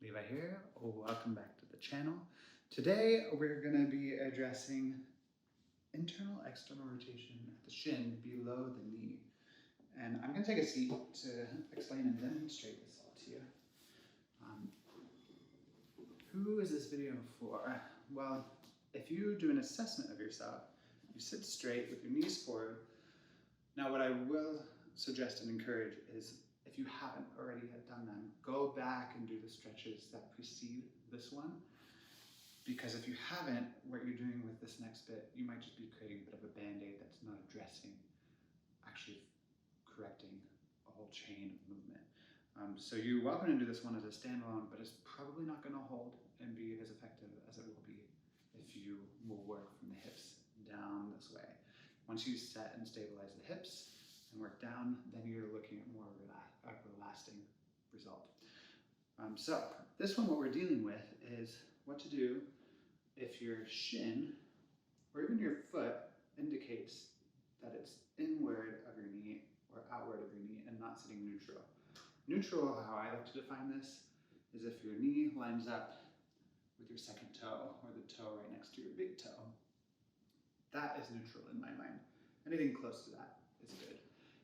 Levi here. Welcome back to the channel. Today we're going to be addressing internal external rotation at the shin below the knee. And I'm going to take a seat to explain and demonstrate this all to you. Who is this video for? Well, if you do an assessment of yourself, you sit straight with your knees forward. Now what I will suggest and encourage is, if you haven't already done them, go back and do the stretches that precede this one. Because if you haven't, what you're doing with this next bit, you might just be creating a bit of a band-aid that's not addressing, actually correcting a whole chain of movement. So you're welcome to do this one as a standalone, but it's probably not going to hold and be as effective as it will be if you will work from the hips down this way. Once you set and stabilize the hips and work down, then you're looking at more of a lasting result. So this one, what we're dealing with is what to do if your shin or even your foot indicates that it's inward of your knee or outward of your knee and not sitting neutral. Neutral, how I like to define this, is if your knee lines up with your second toe or the toe right next to your big toe. That is neutral in my mind. Anything close to that is good.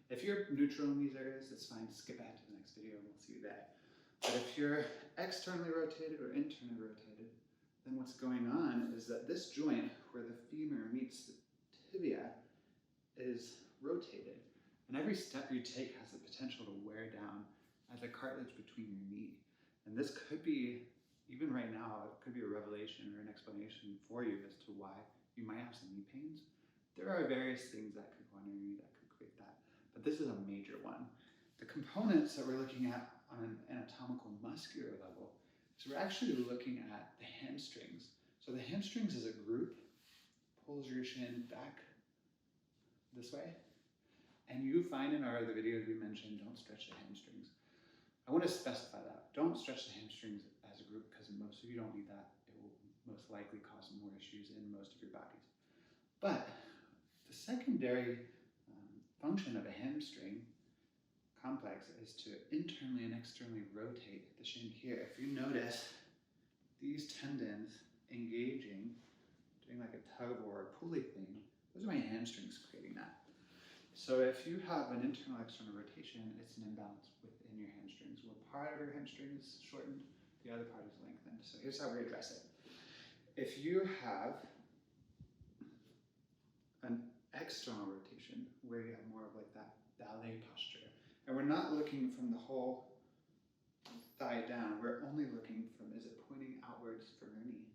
If you're neutral in these areas, it's fine. Skip ahead to the next video and we'll see you there. But if you're externally rotated or internally rotated, then what's going on is that this joint where the femur meets the tibia is rotated. And every step you take has the potential to wear down the cartilage between your knee. And this could be, even right now, it could be a revelation or an explanation for you as to why you might have some knee pains. There are various things that could go on your knee that could create that, but this is a major one. The components that we're looking at on an anatomical muscular level, so we're actually looking at the hamstrings. So the hamstrings as a group pulls your shin back this way, and you find in our other videos we mentioned don't stretch the hamstrings. I want to specify that. Don't stretch the hamstrings as a group because most of you don't need that. It will most likely cause more issues in most of your bodies. But the secondary function of a hamstring complex is to internally and externally rotate the shin here. If you notice these tendons engaging, doing like a tug or a pulley thing, those are my hamstrings creating that. So if you have an internal external rotation, it's an imbalance within your hamstrings, where part of your hamstring is shortened, the other part is lengthened. So here's how we address it. If you have an external rotation where you have more of like that ballet posture, and we're not looking from the whole thigh down, we're only looking from, is it pointing outwards from your knee?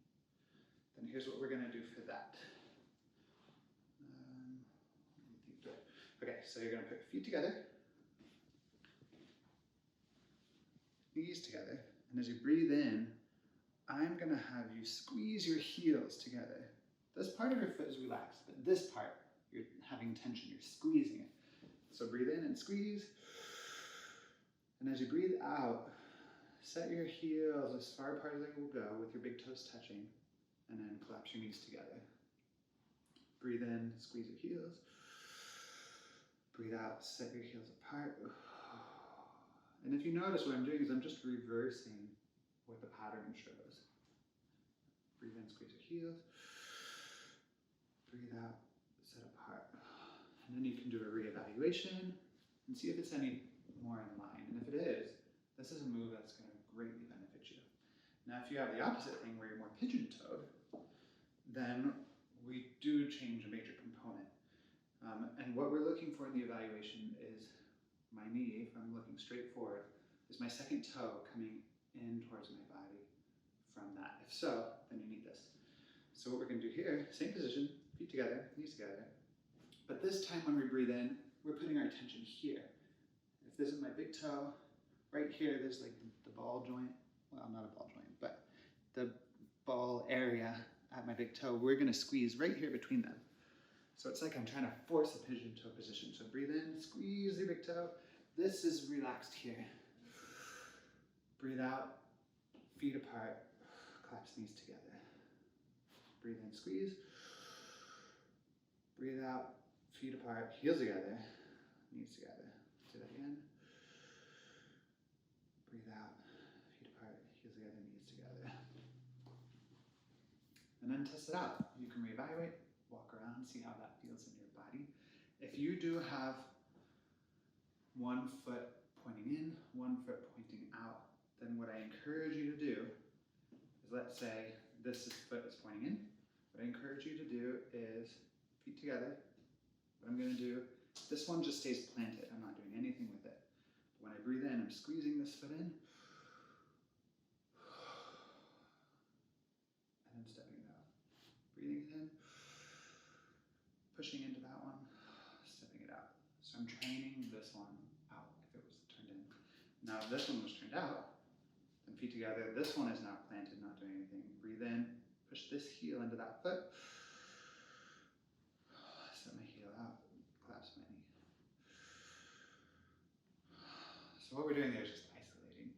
Then here's what we're going to do for that. Okay, so you're going to put your feet together, knees together, and as you breathe in, I'm going to have you squeeze your heels together. This part of your foot is relaxed, but this part, you're having tension, you're squeezing it. So breathe in and squeeze, and as you breathe out, set your heels as far apart as they will go with your big toes touching, and then collapse your knees together. Breathe in, squeeze your heels. Breathe out, set your heels apart. And if you notice, what I'm doing is I'm just reversing what the pattern shows. Breathe in, squeeze your heels. Breathe out, set apart. And then you can do a reevaluation and see if it's any more in line. And if it is, this is a move that's going to greatly benefit you. Now, if you have the opposite thing where you're more pigeon-toed, then we do change a major component. And what we're looking for in the evaluation is my knee, if I'm looking straight forward, is my second toe coming in towards my body from that. If so, then you need this. So what we're going to do here, same position, feet together, knees together. But this time when we breathe in, we're putting our attention here. If this is my big toe, right here, there's like the ball joint. Well, not a ball joint, but the ball area at my big toe. We're going to squeeze right here between them. So it's like I'm trying to force a pigeon-toe position. So breathe in, squeeze your big toe. This is relaxed here. Breathe out, feet apart, collapse knees together. Breathe in, squeeze. Breathe out, feet apart, heels together, knees together. Do that again. Breathe out, feet apart, heels together, knees together. And then test it out. You can reevaluate, walk around, see how that feels in your body. If you do have one foot pointing in, one foot pointing out, then what I encourage you to do is, let's say this foot is pointing in. What I encourage you to do is feet together. What I'm going to do, this one just stays planted. I'm not doing anything with it. When I breathe in, I'm squeezing this foot in. And then stepping it out. Breathing it in. Pushing into that one. Stepping it out. So I'm training this one out if it was turned in. Now if this one was turned out, then feet together. This one is not planted, not doing anything. Breathe in. Push this heel into that foot. Set my heel out. Collapse my knee. So what we're doing there is just isolating.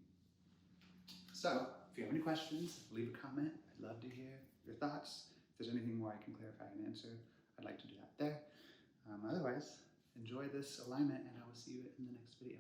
So if you have any questions, leave a comment. I'd love to hear your thoughts. If there's anything more I can clarify and answer, I'd like to do that there. Otherwise, enjoy this alignment, and I will see you in the next video.